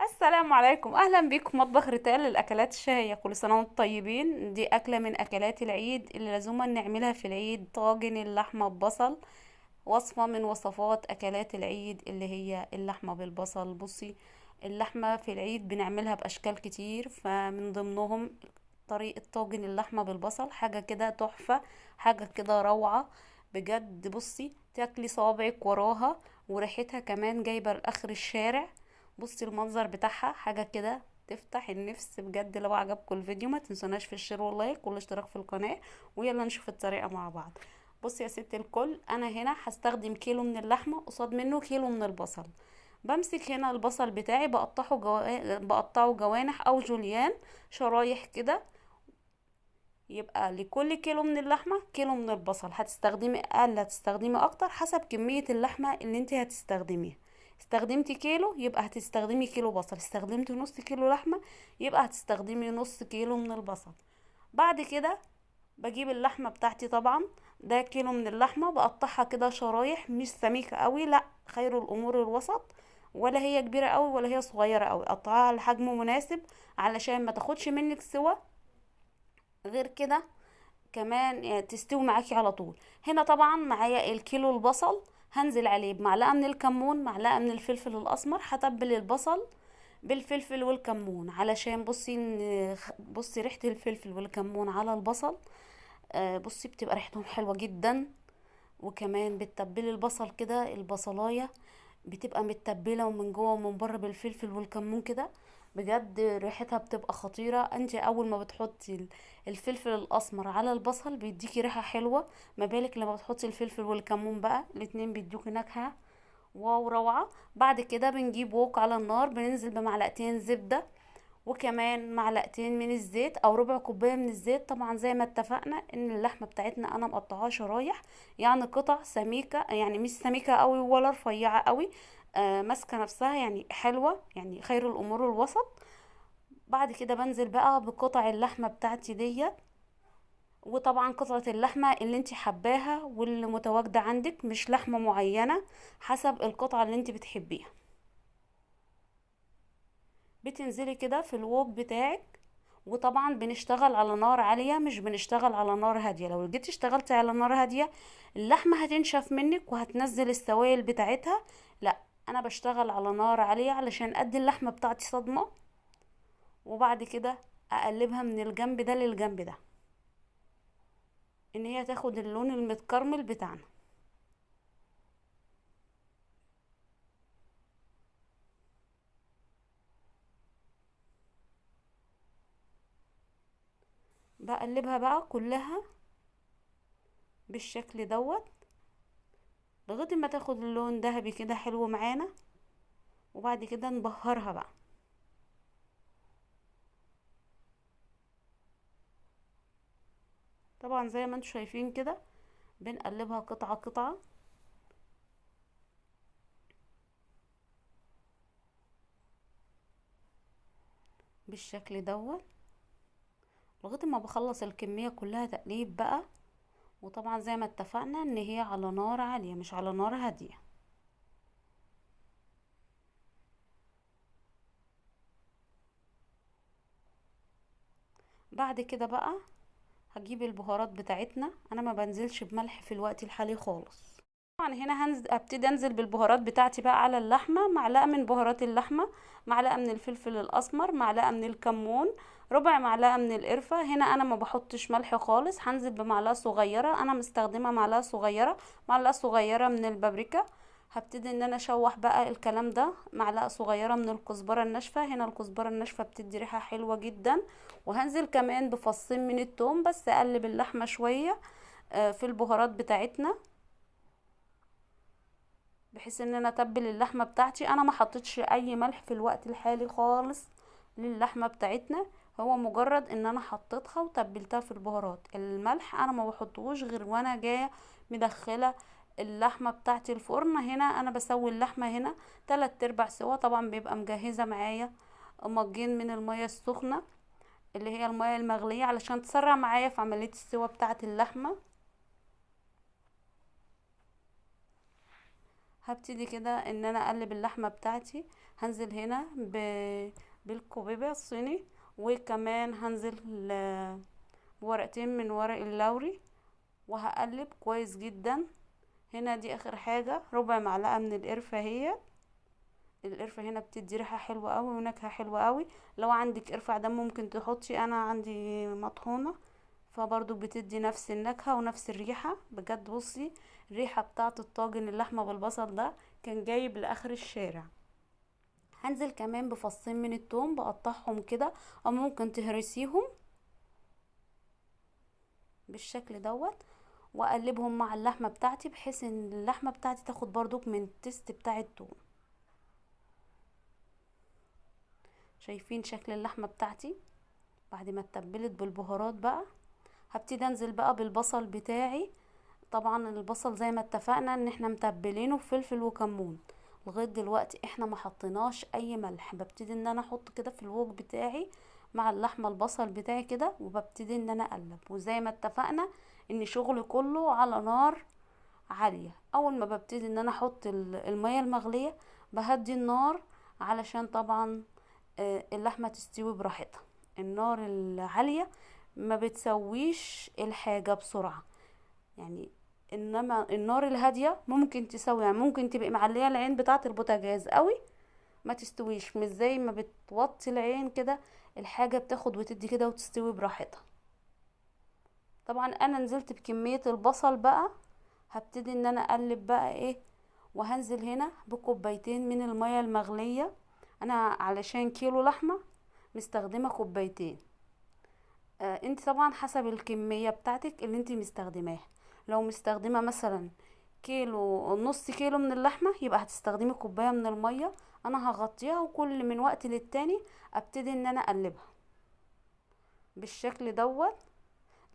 السلام عليكم، اهلا بيكم مطبخ ريتال للاكلات الشهيه. كل سنه وانتم طيبين. دي اكله من اكلات العيد اللي لازم نعملها في العيد، طاجن اللحمه ببصل. وصفه من وصفات اكلات العيد اللي هي اللحمه بالبصل. بصي، اللحمه في العيد بنعملها باشكال كتير، فمن ضمنهم طريقه طاجن اللحمه بالبصل. حاجه كده تحفه، حاجه كده روعه بجد. بصي تاكلي صوابعك وراها، وريحتها كمان جايبه لاخر الشارع. بصي المنظر بتاعها حاجة كده تفتح النفس بجد. لو عجبكم الفيديو ما تنسوناش في الشير واللايك والاشتراك في القناة، ويلا نشوف الطريقة مع بعض. بصي يا ست الكل، انا هنا هستخدم كيلو من اللحمة قصاد منه كيلو من البصل. بمسك هنا البصل بتاعي بقطعه جوانح او جوليان، شرايح كده. يبقى لكل كيلو من اللحمة كيلو من البصل. هتستخدمي اقل هتستخدمي اكتر حسب كمية اللحمة اللي انت هتستخدميها. استخدمتي كيلو يبقى هتستخدمي كيلو بصل، استخدمتي نص كيلو لحمة يبقى هتستخدمي نص كيلو من البصل. بعد كده بجيب اللحمة بتاعتي. طبعا ده كيلو من اللحمة، بقطعها كده شرايح مش سميكة قوي، لا، خير الامور الوسط. ولا هي كبيرة قوي ولا هي صغيرة قوي، قطعها على حجم مناسب علشان ما تاخدش منك سوا. غير كده كمان تستوي معاكي على طول. هنا طبعا معايا الكيلو البصل، هنزل عليه بمعلقه من الكمون، معلقه من الفلفل الاسمر. هتبل البصل بالفلفل والكمون علشان بصي ريحه الفلفل والكمون على البصل. بصي بتبقى ريحتهم حلوه جدا. وكمان بتتبلي البصل كده، البصلايه بتبقى متبله ومن جوه ومن بره بالفلفل والكمون كده. بجد ريحتها بتبقى خطيره. انت اول ما بتحطي الفلفل الاسمر على البصل بيديكي ريحه حلوه، ما بالك لما بتحطي الفلفل والكمون بقى الاتنين بيدوكي نكهه واو روعه. بعد كده بنجيب ووك على النار، بننزل بمعلقتين زبده وكمان معلقتين من الزيت او ربع كوبايه من الزيت. طبعا زي ما اتفقنا ان اللحمه بتاعتنا انا مقطعاها شرايح، يعني قطع سميكه، يعني مش سميكه قوي ولا رفيعه قوي. ماسكه نفسها يعني حلوه، يعني خير الامور الوسط. بعد كده بنزل بقى بقطع اللحمه بتاعتي ديت. وطبعا قطعه اللحمه اللي انت حباها واللي متواجده عندك، مش لحمه معينه، حسب القطعه اللي انت بتحبيها. بتنزلي كده في الوok بتاعك. وطبعا بنشتغل على نار عالية، مش بنشتغل على نار هادية. لو جيت اشتغلتي على نار هادية اللحمة هتنشف منك وهتنزل السوائل بتاعتها. لا، انا بشتغل على نار عالية علشان ادي اللحمة بتاعتي صدمة. وبعد كده اقلبها من الجنب ده للجنب ده، ان هي تاخد اللون المتكرمل بتاعنا. بقلبها بقى كلها بالشكل دوت لغاية ما تاخد اللون ذهبي كده حلو معانا. وبعد كده نبهرها بقى. طبعا زي ما انتم شايفين كده بنقلبها قطعة قطعة بالشكل دوت لغاية ما بخلص الكمية كلها تقليب بقى. وطبعا زي ما اتفقنا ان هي على نار عالية مش على نار هادية. بعد كده بقى هجيب البهارات بتاعتنا. انا ما بنزلش بملح في الوقت الحالي خالص. طبعا هنا ابتدي انزل بالبهارات بتاعتي بقى على اللحمه. معلقه من بهارات اللحمه، معلقه من الفلفل الاسمر، معلقه من الكمون، ربع معلقه من القرفه. هنا انا ما بحطش ملح خالص، هنزل بمعلقه صغيره، انا مستخدمه معلقه صغيره، معلقه صغيره من البابريكا. هبتدي ان انا اشوح بقى الكلام ده. معلقه صغيره من الكزبره الناشفه، هنا الكزبره الناشفه بتدي ريحه حلوه جدا. وهنزل كمان بفصين من التوم، بس اقلب اللحمه شويه في البهارات بتاعتنا بحيث ان انا اتبل اللحمه بتاعتي. انا ما حطيتش اي ملح في الوقت الحالي خالص للحمه بتاعتنا، هو مجرد ان انا حطيتها وتبلتها في البهارات. الملح انا ما بحطهوش غير وانا جايه مدخله اللحمه بتاعتي الفرن. هنا انا بسوي اللحمه هنا 3/4 سوا. طبعا بيبقى مجهزه معايا مجين من الميه السخنه اللي هي الميه المغليه علشان تسرع معايا في عمليه السوا بتاعه اللحمه. هبتدي كده ان انا اقلب اللحمة بتاعتي. هنزل هنا بالكوبيبة الصيني، وكمان هنزل بورقتين من ورق اللوري، وهقلب كويس جدا. هنا دي اخر حاجة ربع معلقة من القرفة. هي القرفة هنا بتدي ريحة حلوة قوي ونكهة حلوة قوي. لو عندك قرفة عدم ممكن تحطي، انا عندي مطحونة فبرضو بتدي نفس النكهة ونفس الريحة. بجد بصي الريحة بتاعة الطاجن اللحمة بالبصل ده كان جايب لاخر الشارع. هنزل كمان بفصين من التوم بقطعهم كده، او ممكن تهرسيهم بالشكل دوت، واقلبهم مع اللحمة بتاعتي بحيث ان اللحمة بتاعتي تاخد برضو من التست بتاع التوم. شايفين شكل اللحمة بتاعتي بعد ما اتبلت بالبهارات بقى؟ هبتدي انزل بقى بالبصل بتاعي. طبعا البصل زي ما اتفقنا ان احنا متبلينه بفلفل وكمون. لغايه دلوقتي احنا ما حطيناش اي ملح. ببتدي ان انا احط كده في الوok بتاعي مع اللحمه البصل بتاعي كده، وببتدي ان انا اقلب. وزي ما اتفقنا ان شغلي كله على نار عاليه. اول ما ببتدي ان انا احط الميه المغليه بهدي النار، علشان طبعا اللحمه تستوي براحتها. النار العاليه ما بتسويش الحاجه بسرعه يعني، انما النار الهاديه ممكن تسوي. يعني ممكن تبقى معليه العين بتاعه البوتاجاز قوي ما تستويش، مش زي ما بتوطي العين كده الحاجه بتاخد وتدي كده وتستوي براحتها. طبعا انا نزلت بكميه البصل بقى. هبتدي ان انا اقلب بقى ايه، وهنزل هنا بكوبايتين من الميه المغليه. انا علشان كيلو لحمه مستخدمه كوبايتين. انت طبعا حسب الكميه بتاعتك اللي انت مستخدماها. لو مستخدمه مثلا كيلو، نص كيلو من اللحمه، يبقى هتستخدمي كوبايه من الميه. انا هغطيها وكل من وقت للتاني ابتدي ان انا اقلبها بالشكل دوت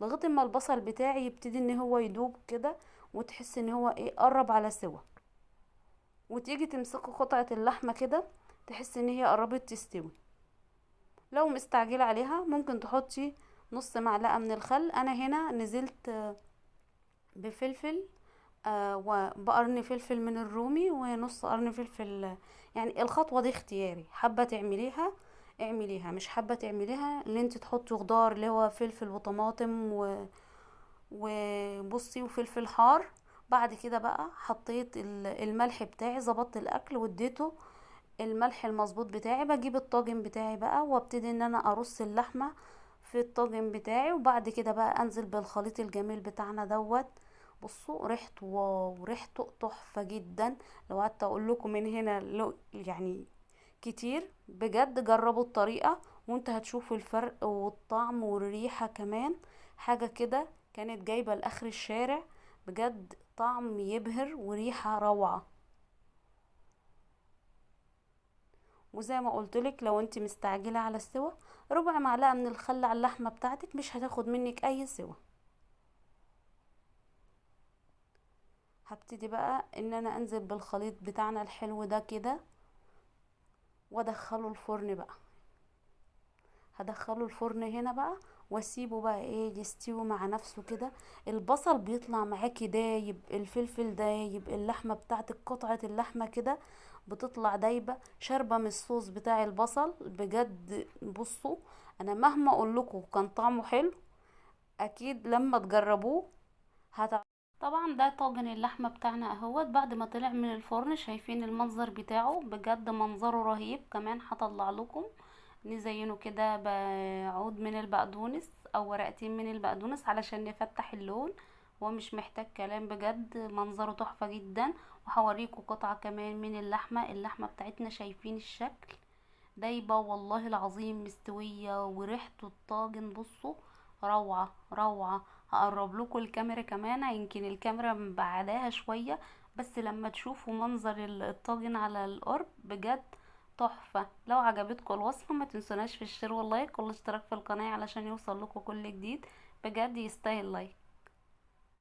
لغايه ما البصل بتاعي يبتدي ان هو يدوب كده، وتحس ان هو ايه قرب على سوا. وتيجي تمسكي قطعه اللحمه كده تحس ان هي قربت تستوي. لو مستعجله عليها ممكن تحطي نص معلقه من الخل. انا هنا نزلت بفلفل وبقرن فلفل من الرومي ونص قرن فلفل. يعني الخطوة دي اختياري، حابة تعمليها اعمليها، مش حابة تعمليها اللي انت تحطي خضار اللي هو فلفل وطماطم وبصي وفلفل حار. بعد كده بقى حطيت الملح بتاعي، ظبطت الاكل واديته الملح المظبوط بتاعي. بجيب الطاجن بتاعي بقى وابتدي ان انا ارص اللحمة في الطاجن بتاعي، وبعد كده بقى انزل بالخليط الجميل بتاعنا دوت. بصوا ريحته واو، ريحته تحفة جدا. لو قعدت اقول لكم من هنا يعني كتير. بجد جربوا الطريقة وانت هتشوفوا الفرق والطعم والريحة كمان. حاجة كده كانت جايبة لاخر الشارع. بجد طعم يبهر وريحة روعة. وزي ما قلتلك لو انت مستعجلة على السوا، ربع معلقة من الخل على اللحمة بتاعتك مش هتاخد منك اي سوا. هبتدي بقى ان انا انزل بالخليط بتاعنا الحلو ده كده وادخله الفرن بقى. هدخله الفرن هنا بقى واسيبه بقى ايه يستوي مع نفسه كده. البصل بيطلع معاكي دايب، الفلفل دايب، اللحمة بتاعتك قطعة اللحمة كده بتطلع دايبة شاربة من الصوص بتاع البصل. بجد بصوا انا مهما اقول لكم كان طعمه حلو، اكيد لما تجربوه طبعا ده طاجن اللحمة بتاعنا اهوت بعد ما طلع من الفرن. شايفين المنظر بتاعه؟ بجد منظره رهيب. كمان هطلع لكم نزينه كده بعود من البقدونس او ورقتين من البقدونس علشان نفتح اللون. هو مش محتاج كلام، بجد منظره تحفة جدا. وهوريكم قطعة كمان من اللحمة بتاعتنا. شايفين الشكل؟ دايبة والله العظيم مستوية، وريحته الطاجن بصوا روعة روعة. هقرب لكم الكاميرا كمان، يمكن الكاميرا مبعداها شوية، بس لما تشوفوا منظر الطاجن على القرب بجد تحفة. لو عجبتكم الوصفة ما تنسوناش في الشير واللايك والاشتراك في القناة علشان يوصل لكم كل جديد. بجد يستاهل لايك.